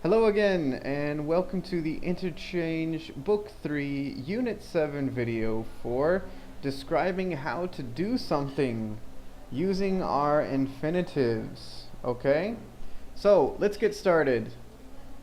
Hello again, and welcome to the Interchange Book 3, Unit 7 video for describing how to do something using our infinitives. Okay? So, let's get started.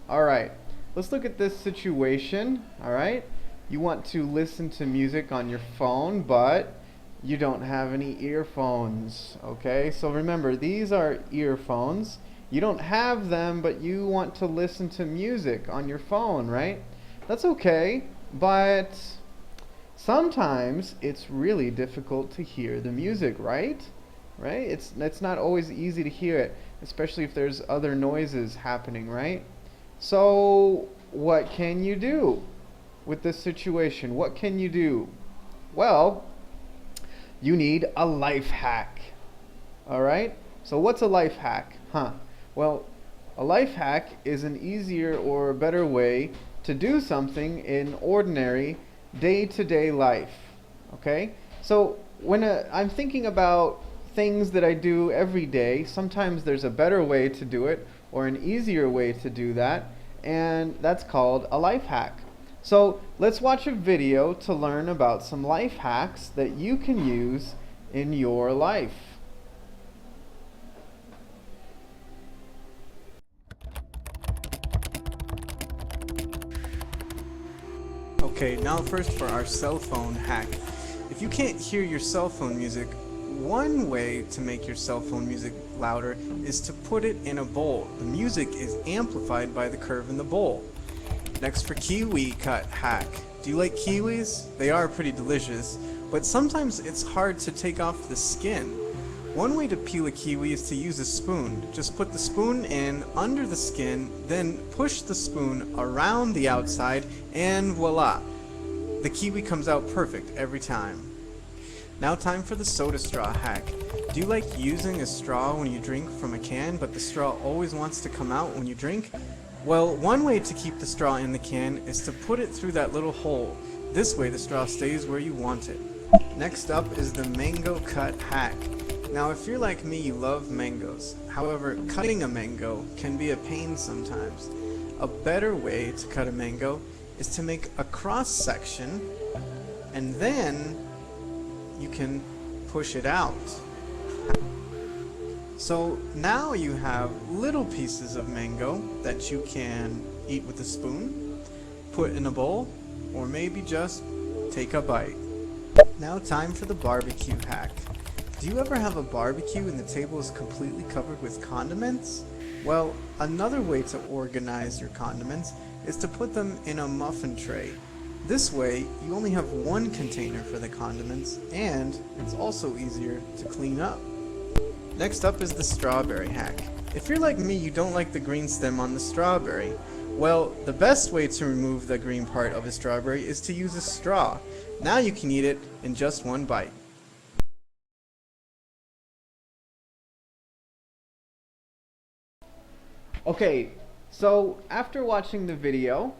Alright, let's look at this situation. Alright? You want to listen to music on your phone, but you don't have any earphones. Okay? So remember, these are earphones. You don't have them, but you want to listen to music on your phone, right? That's okay, but sometimes it's really difficult to hear the music, right? Right? It's not always easy to hear it, especially if there's other noises happening, right? So, what can you do with this situation? What can you do? Well, you need a life hack. All right? So, what's a life hack? Well, a life hack is an easier or better way to do something in ordinary day-to-day life. Okay? So when I'm thinking about things that I do every day, sometimes there's a better way to do it or an easier way to do that, and that's called a life hack. So let's watch a video to learn about some life hacks that you can use in your life. Okay, now first for our cell phone hack. If you can't hear your cell phone music, one way to make your cell phone music louder is to put it in a bowl. The music is amplified by the curve in the bowl. Next for Kiwi cut hack. Do you like kiwis? They are pretty delicious, but sometimes it's hard to take off the skin. One way to peel a kiwi is to use a spoon. Just put the spoon in under the skin, then push the spoon around the outside, and voila! The kiwi comes out perfect every time. Now time for the soda straw hack. Do you like using a straw when you drink from a can, but the straw always wants to come out when you drink? Well, one way to keep the straw in the can is to put it through that little hole. This way the straw stays where you want it. Next up is the mango cut hack. Now if you're like me, you love mangoes. However, cutting a mango can be a pain sometimes. A better way to cut a mango is to make a cross section and then you can push it out. So now you have little pieces of mango that you can eat with a spoon, put in a bowl, or maybe just take a bite. Now time for the barbecue hack. Do you ever have a barbecue and the table is completely covered with condiments? Well, another way to organize your condiments is to put them in a muffin tray. This way, you only have one container for the condiments, and it's also easier to clean up. Next up is the strawberry hack. If you're like me, you don't like the green stem on the strawberry. Well, the best way to remove the green part of a strawberry is to use a straw. Now you can eat it in just one bite. Okay, so after watching the video,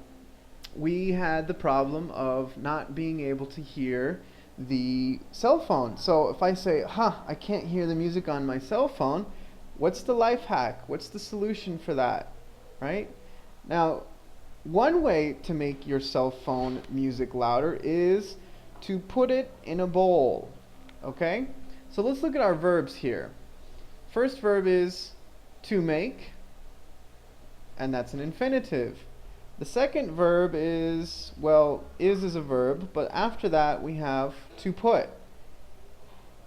we had the problem of not being able to hear the cell phone. So if I say, I can't hear the music on my cell phone, what's the life hack? What's the solution for that, right? Now, one way to make your cell phone music louder is to put it in a bowl, okay? So let's look at our verbs here. First verb is to make, and that's an infinitive. The second verb is, well, is a verb, but after that we have to put,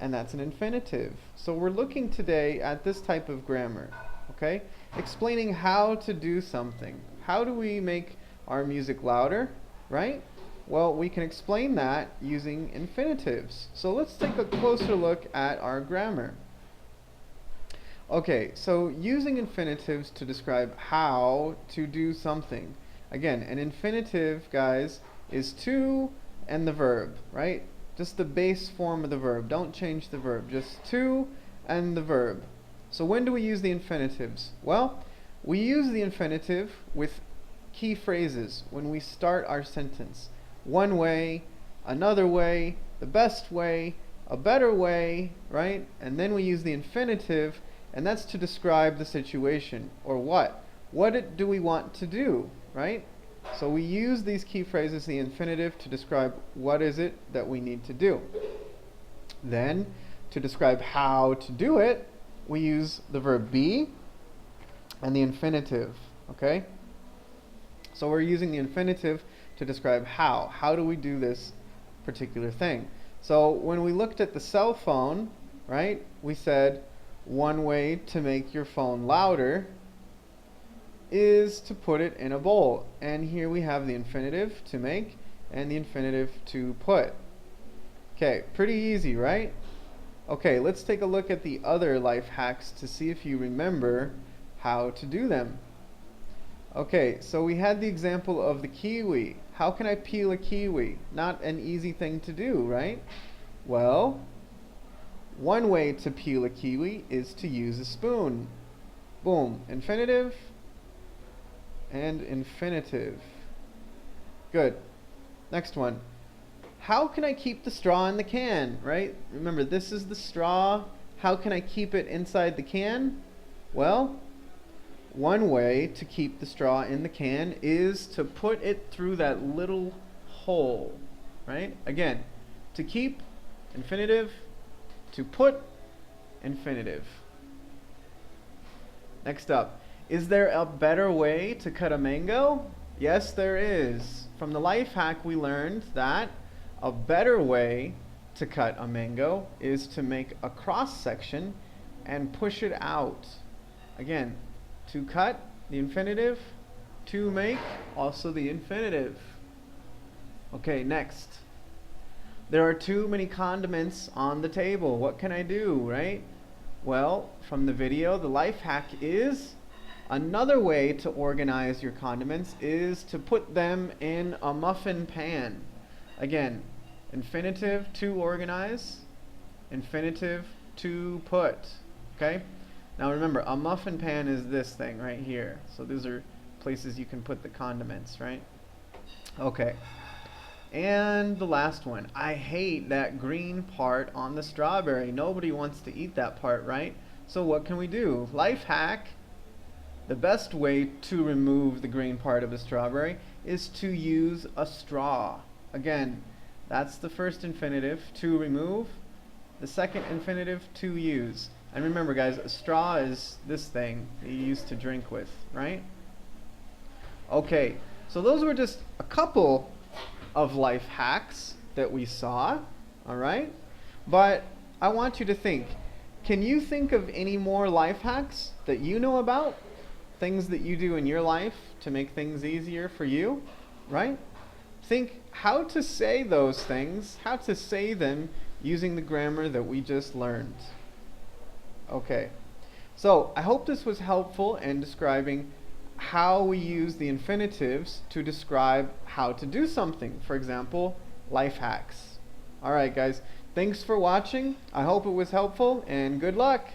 and that's an infinitive. So we're looking today at this type of grammar, okay? Explaining how to do something. How do we make our music louder, right? Well, we can explain that using infinitives. So let's take a closer look at our grammar. Okay, so using infinitives to describe how to do something. Again, an infinitive, guys, is to and the verb, right? Just the base form of the verb. Don't change the verb. Just to and the verb. So when do we use the infinitives? Well, we use the infinitive with key phrases when we start our sentence. One way, another way, the best way, a better way, right? And then we use the infinitive, and that's to describe the situation, or what? do we want to do, right? So we use these key phrases, the infinitive, to describe what is it that we need to do. Then, to describe how to do it, we use the verb be and the infinitive, okay? So we're using the infinitive to describe how. How do we do this particular thing? So when we looked at the cell phone, right, we said one way to make your phone louder is to put it in a bowl. And here we have the infinitive, to make, and the infinitive, to put. Okay, pretty easy, right? Okay, let's take a look at the other life hacks to see if you remember how to do them. Okay, so we had the example of the kiwi. How can I peel a kiwi? Not an easy thing to do, right? Well, one way to peel a kiwi is to use a spoon. Boom, infinitive and infinitive. Good. Next one. How can I keep the straw in the can, right? Remember, this is the straw. How can I keep it inside the can? Well, one way to keep the straw in the can is to put it through that little hole, right? Again, to keep, infinitive, to put, infinitive. Next up, is there a better way to cut a mango? Yes, there is. From the life hack, we learned that a better way to cut a mango is to make a cross section and push it out. Again, to cut, the infinitive, to make, also the infinitive. Okay, next. There are too many condiments on the table. What can I do, right? Well, from the video, the life hack is another way to organize your condiments is to put them in a muffin pan. Again, infinitive, to organize, infinitive, to put. Okay? Now remember, a muffin pan is this thing right here. So these are places you can put the condiments, right? Okay. And the last one. I hate that green part on the strawberry. Nobody wants to eat that part, right? So what can we do? Life hack. The best way to remove the green part of a strawberry is to use a straw. Again, that's the first infinitive, to remove. The second infinitive, to use. And remember, guys, a straw is this thing that you use to drink with, right? Okay, so those were just a couple of life hacks that we saw, all right? But I want you to think, can you think of any more life hacks that you know about? Things that you do in your life to make things easier for you, right? Think how to say those things, how to say them using the grammar that we just learned. Okay, so I hope this was helpful in describing how we use the infinitives to describe how to do something. For example, life hacks. All right, guys, thanks for watching. I hope it was helpful, and good luck.